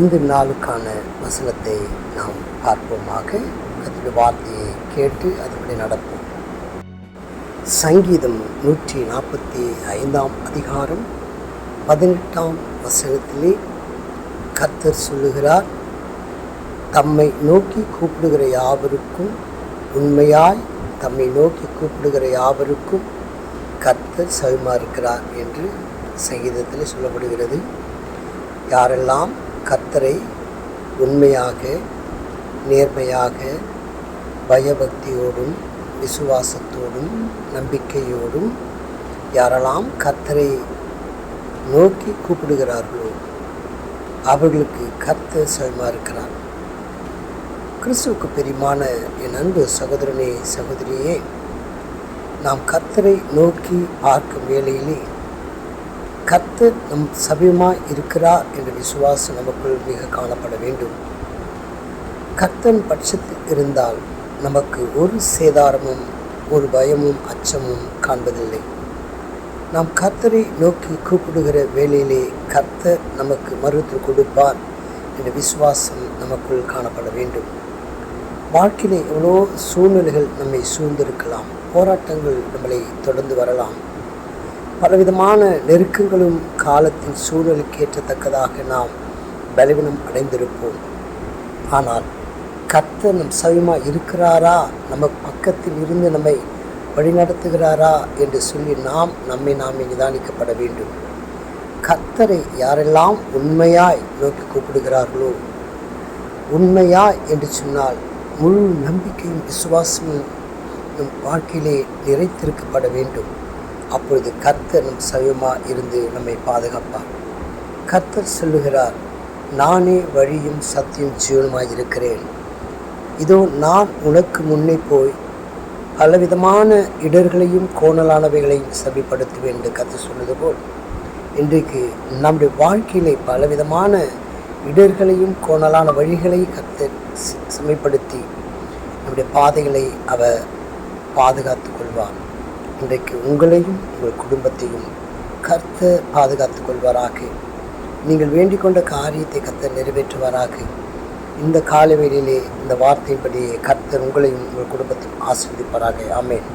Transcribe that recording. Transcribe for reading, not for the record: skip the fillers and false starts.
இந்த நாளுக்கான வசனத்தை நாம் பார்ப்போமாக. கர்த்தருடைய வார்த்தையை கேட்டு அதன்படி நடப்போம். சங்கீதம் 145 அதிகாரம் 18 வசனத்திலே கர்த்தர் சொல்லுகிறார், தம்மை நோக்கி கூப்பிடுகிற யாவருக்கும் உண்மையாய் தம்மை நோக்கி கூப்பிடுகிற யாவருக்கும் கர்த்தர் செவிமா இருக்கிறார் என்று சங்கீதத்தில் சொல்லப்படுகிறது. யாரெல்லாம் கர்த்தரை உண்மையாக, நேர்மையாக, பயபக்தியோடும், விசுவாசத்தோடும், நம்பிக்கையோடும் யாரெல்லாம் கர்த்தரை நோக்கி கூப்பிடுகிறார்களோ அவர்களுக்கு கர்த்தர் செவிமா இருக்கிறார். கிறிஸ்துவுக்கு பிரியமான என் அன்பு சகோதரனே, சகோதரியே, நாம் கர்த்தரை நோக்கி பார்க்கும் வேளையிலே கர்த்தர் நம் சமீபமாய் இருக்கிறார் என்ற விசுவாசம் நமக்குள் மிக காணப்பட வேண்டும். கர்த்தன் பட்சத்தில் இருந்தால் நமக்கு ஒரு சேதாரமும் ஒரு பயமும் அச்சமும் காண்பதில்லை. நாம் கர்த்தரை நோக்கி கூப்பிடுகிற வேளையிலே கர்த்தர் நமக்கு மறுத்து கொடுப்பார் என்ற விசுவாசம் நமக்குள் காணப்பட வேண்டும். வாழ்க்கையிலே எவ்வளோ சூழ்நிலைகள் நம்மை சூழ்ந்திருக்கலாம், போராட்டங்கள் நம்மளை தொடர்ந்து வரலாம், பலவிதமான நெருக்கங்களும் காலத்தின் சூழலுக்கு ஏற்றத்தக்கதாக நாம் பலவீனம் அடைந்திருப்போம். ஆனால் கர்த்தர் நம் சமீபமாக இருக்கிறாரா, நம்ம பக்கத்தில் இருந்து நம்மை வழிநடத்துகிறாரா என்று சொல்லி நம்மை நிதானிக்கப்பட வேண்டும். கர்த்தரை யாரெல்லாம் உண்மையாய் நோக்கி கூப்பிடுகிறார்களோ, உண்மையாய் என்று சொன்னால் முழு நம்பிக்கையும் விசுவாசமும் நம் வாழ்க்கையிலே நிறைத்திருக்கப்பட வேண்டும். அப்பொழுது கர்த்தர் நம் சமீபமாக இருந்து நம்மை பாதுகாப்பார். கர்த்தர் சொல்லுகிறார், நானே வழியும் சத்தியம் ஜீவனுமாய் இருக்கிறேன். இதோ நான் உனக்கு முன்னே போய் பலவிதமான இடர்களையும் கோணலானவைகளையும் சபிப்படுத்துவேன் என்று கர்த்தர் சொன்னது போல், இன்றைக்கு நம்முடைய வாழ்க்கையிலே பலவிதமான இடர்களையும் கோணலான வழிகளையும் கர்த்தர் சமைப்படுத்தி நம்முடைய பாதைகளை அவர் பாதுகாத்து கொள்வார். இன்றைக்கு உங்களையும் உங்கள் குடும்பத்தையும் கர்த்தர் பாதுகாத்துக் கொள்வாராக. நீங்கள் வேண்டிக் கொண்ட காரியத்தை கர்த்தர் நிறைவேற்றுவாராக. இந்த காலை வேளையிலே இந்த வார்த்தையின்படியே கர்த்தர் உங்களையும் உங்கள் குடும்பத்தையும் ஆசீர்வதிப்பாராக. ஆமென்.